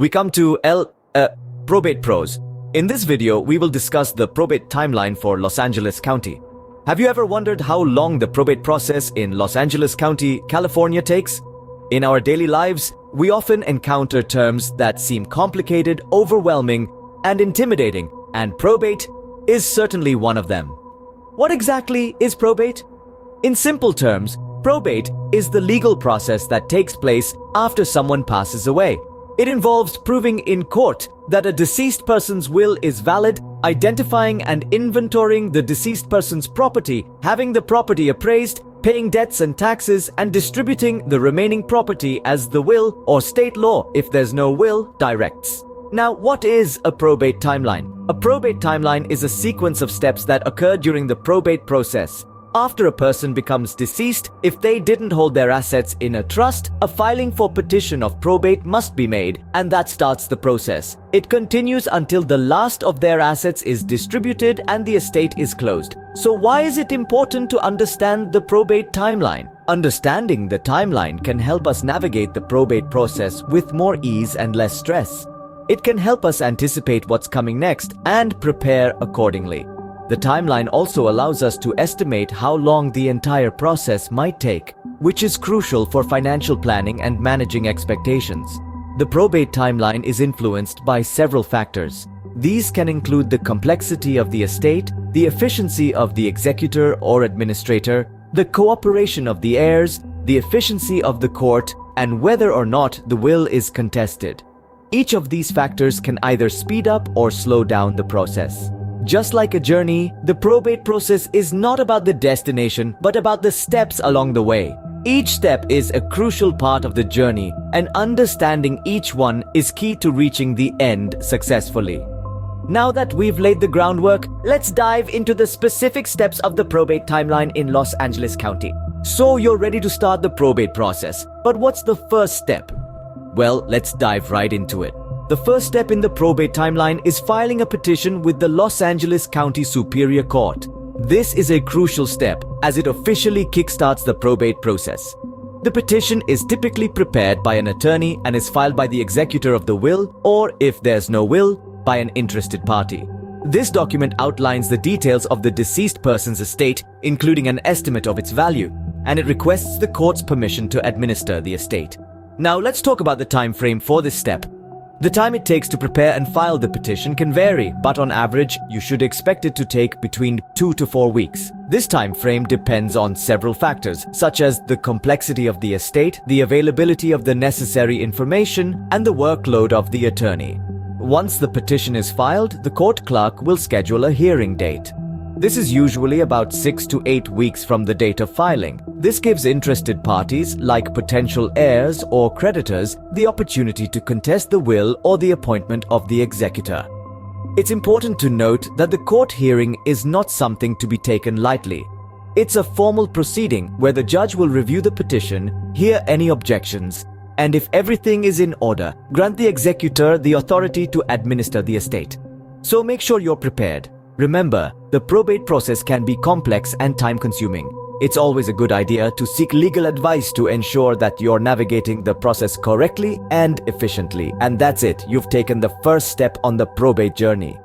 we come to Probate Pros. In this video, we will discuss the probate timeline for Los Angeles County. Have you ever wondered how long the probate process in Los Angeles County, California takes? In our daily lives, we often encounter terms that seem complicated, overwhelming, and intimidating, and probate is certainly one of them. What exactly is probate? In simple terms, probate is the legal process that takes place after someone passes away. It involves proving in court that a deceased person's will is valid, identifying and inventorying the deceased person's property, having the property appraised, paying debts and taxes, and distributing the remaining property as the will or state law, if there's no will, directs. Now, what is a probate timeline? A probate timeline is a sequence of steps that occur during the probate process. After a person becomes deceased, if they didn't hold their assets in a trust, a filing for petition of probate must be made, and that starts the process. It continues until the last of their assets is distributed and the estate is closed. So why is it important to understand the probate timeline? Understanding the timeline can help us navigate the probate process with more ease and less stress. It can help us anticipate what's coming next and prepare accordingly. The timeline also allows us to estimate how long the entire process might take, which is crucial for financial planning and managing expectations. The probate timeline is influenced by several factors. These can include the complexity of the estate, the efficiency of the executor or administrator, the cooperation of the heirs, the efficiency of the court, and whether or not the will is contested. Each of these factors can either speed up or slow down the process. Just like a journey, the probate process is not about the destination, but about the steps along the way. Each step is a crucial part of the journey, and understanding each one is key to reaching the end successfully. Now that we've laid the groundwork, let's dive into the specific steps of the probate timeline in Los Angeles County. So you're ready to start the probate process, but what's the first step? Well, let's dive right into it. The first step in the probate timeline is filing a petition with the Los Angeles County Superior Court. This is a crucial step as it officially kickstarts the probate process. The petition is typically prepared by an attorney and is filed by the executor of the will, or if there's no will, by an interested party. This document outlines the details of the deceased person's estate, including an estimate of its value, and it requests the court's permission to administer the estate. Now let's talk about the time frame for this step. The time it takes to prepare and file the petition can vary, but on average, you should expect it to take between 2 to 4 weeks. This time frame depends on several factors, such as the complexity of the estate, the availability of the necessary information, and the workload of the attorney. Once the petition is filed, the court clerk will schedule a hearing date. This is usually about 6 to 8 weeks from the date of filing. This gives interested parties, like potential heirs or creditors, the opportunity to contest the will or the appointment of the executor. It's important to note that the court hearing is not something to be taken lightly. It's a formal proceeding where the judge will review the petition, hear any objections, and if everything is in order, grant the executor the authority to administer the estate. So make sure you're prepared. Remember, the probate process can be complex and time-consuming. It's always a good idea to seek legal advice to ensure that you're navigating the process correctly and efficiently. And that's it, you've taken the first step on the probate journey.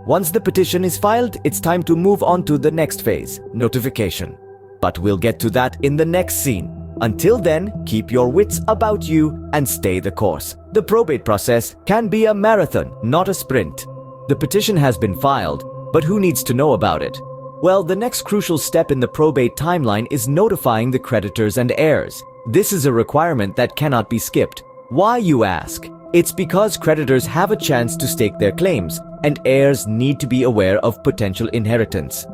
Once the petition is filed, it's time to move on to the next phase, notification. But we'll get to that in the next scene. Until then, keep your wits about you and stay the course. The probate process can be a marathon, not a sprint. The petition has been filed, but who needs to know about it? Well, the next crucial step in the probate timeline is notifying the creditors and heirs. This is a requirement that cannot be skipped. Why, you ask? It's because creditors have a chance to stake their claims, and heirs need to be aware of potential inheritance.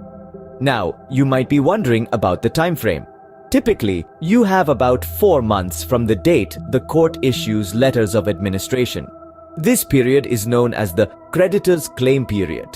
Now, you might be wondering about the time frame. Typically, you have about 4 months from the date the court issues letters of administration. This period is known as the creditor's claim period.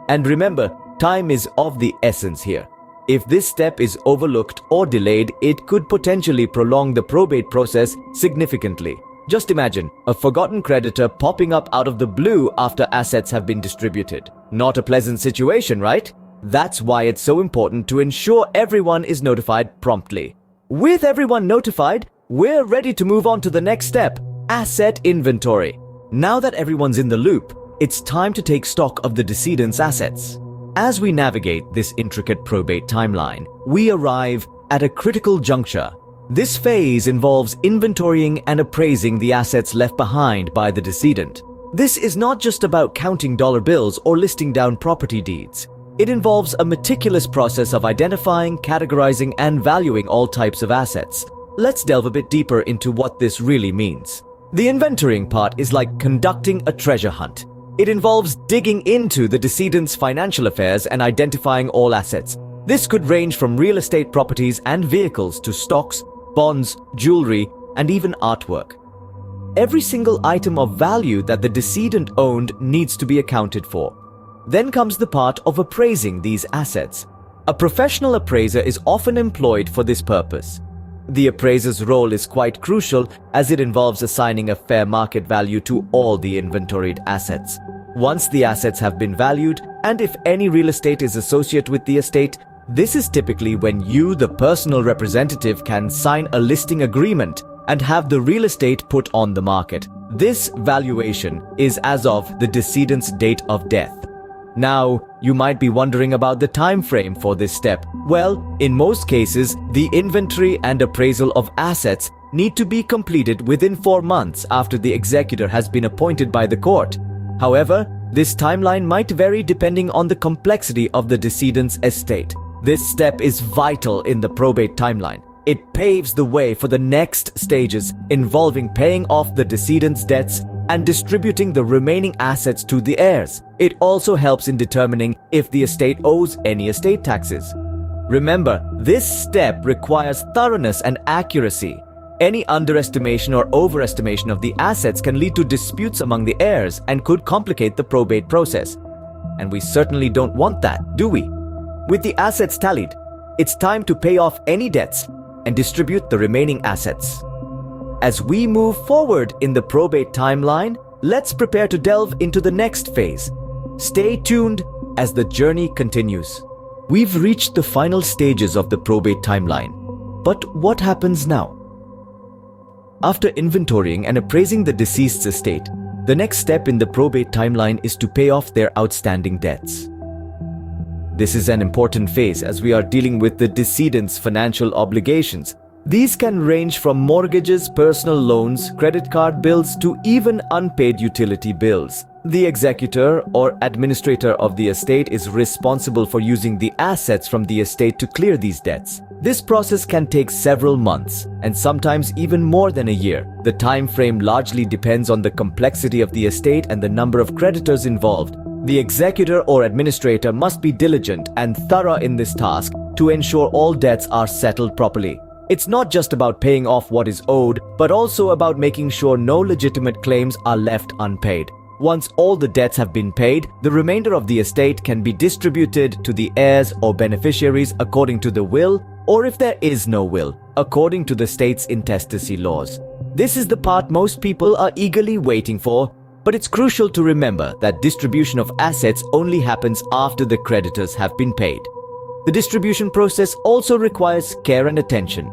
And remember, time is of the essence here. If this step is overlooked or delayed, it could potentially prolong the probate process significantly. Just imagine a forgotten creditor popping up out of the blue after assets have been distributed. Not a pleasant situation, right? That's why it's so important to ensure everyone is notified promptly. With everyone notified, we're ready to move on to the next step, asset inventory. Now that everyone's in the loop, it's time to take stock of the decedent's assets. As we navigate this intricate probate timeline, we arrive at a critical juncture. This phase involves inventorying and appraising the assets left behind by the decedent. This is not just about counting dollar bills or listing down property deeds. It involves a meticulous process of identifying, categorizing, and valuing all types of assets. Let's delve a bit deeper into what this really means. The inventorying part is like conducting a treasure hunt. It involves digging into the decedent's financial affairs and identifying all assets. This could range from real estate properties and vehicles to stocks, bonds, jewelry, and even artwork. Every single item of value that the decedent owned needs to be accounted for. Then comes the part of appraising these assets. A professional appraiser is often employed for this purpose. The appraiser's role is quite crucial as it involves assigning a fair market value to all the inventoried assets. Once the assets have been valued, and if any real estate is associated with the estate, this is typically when you, the personal representative, can sign a listing agreement and have the real estate put on the market. This valuation is as of the decedent's date of death. Now, you might be wondering about the time frame for this step. Well, in most cases, the inventory and appraisal of assets need to be completed within 4 months after the executor has been appointed by the court. However, this timeline might vary depending on the complexity of the decedent's estate. This step is vital in the probate timeline. It paves the way for the next stages involving paying off the decedent's debts and distributing the remaining assets to the heirs. It also helps in determining if the estate owes any estate taxes. Remember, this step requires thoroughness and accuracy. Any underestimation or overestimation of the assets can lead to disputes among the heirs and could complicate the probate process. And we certainly don't want that, do we? With the assets tallied, it's time to pay off any debts and distribute the remaining assets. As we move forward in the probate timeline, let's prepare to delve into the next phase. Stay tuned as the journey continues. We've reached the final stages of the probate timeline. But what happens now? After inventorying and appraising the deceased's estate, the next step in the probate timeline is to pay off their outstanding debts. This is an important phase as we are dealing with the decedent's financial obligations. These can range from mortgages, personal loans, credit card bills, to even unpaid utility bills. The executor or administrator of the estate is responsible for using the assets from the estate to clear these debts. This process can take several months and sometimes even more than a year. The time frame largely depends on the complexity of the estate and the number of creditors involved. The executor or administrator must be diligent and thorough in this task to ensure all debts are settled properly. It's not just about paying off what is owed, but also about making sure no legitimate claims are left unpaid. Once all the debts have been paid, the remainder of the estate can be distributed to the heirs or beneficiaries according to the will, or if there is no will, according to the state's intestacy laws. This is the part most people are eagerly waiting for, but it's crucial to remember that distribution of assets only happens after the creditors have been paid. The distribution process also requires care and attention.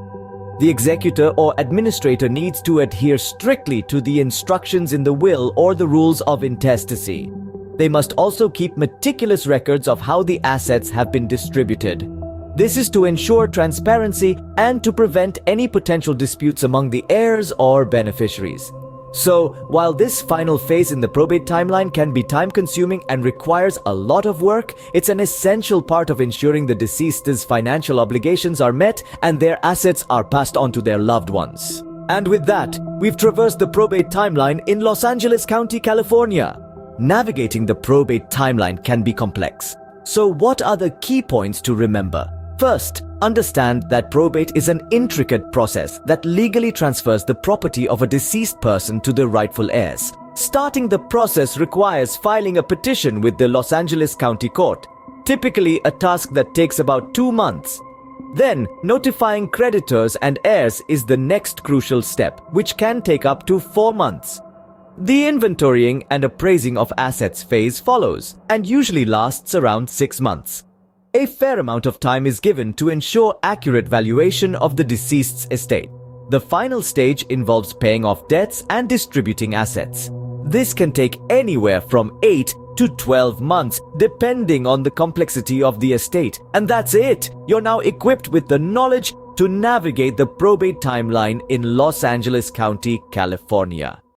The executor or administrator needs to adhere strictly to the instructions in the will or the rules of intestacy. They must also keep meticulous records of how the assets have been distributed. This is to ensure transparency and to prevent any potential disputes among the heirs or beneficiaries. So, while this final phase in the probate timeline can be time-consuming and requires a lot of work, it's an essential part of ensuring the deceased's financial obligations are met and their assets are passed on to their loved ones. And with that, we've traversed the probate timeline in Los Angeles County, California. Navigating the probate timeline can be complex. So what are the key points to remember? First, understand that probate is an intricate process that legally transfers the property of a deceased person to the rightful heirs. Starting the process requires filing a petition with the Los Angeles County Court, typically a task that takes about 2 months. Then, notifying creditors and heirs is the next crucial step, which can take up to 4 months. The inventorying and appraising of assets phase follows, and usually lasts around 6 months. A fair amount of time is given to ensure accurate valuation of the deceased's estate. The final stage involves paying off debts and distributing assets. This can take anywhere from 8 to 12 months, depending on the complexity of the estate. And that's it! You're now equipped with the knowledge to navigate the probate timeline in Los Angeles County, California.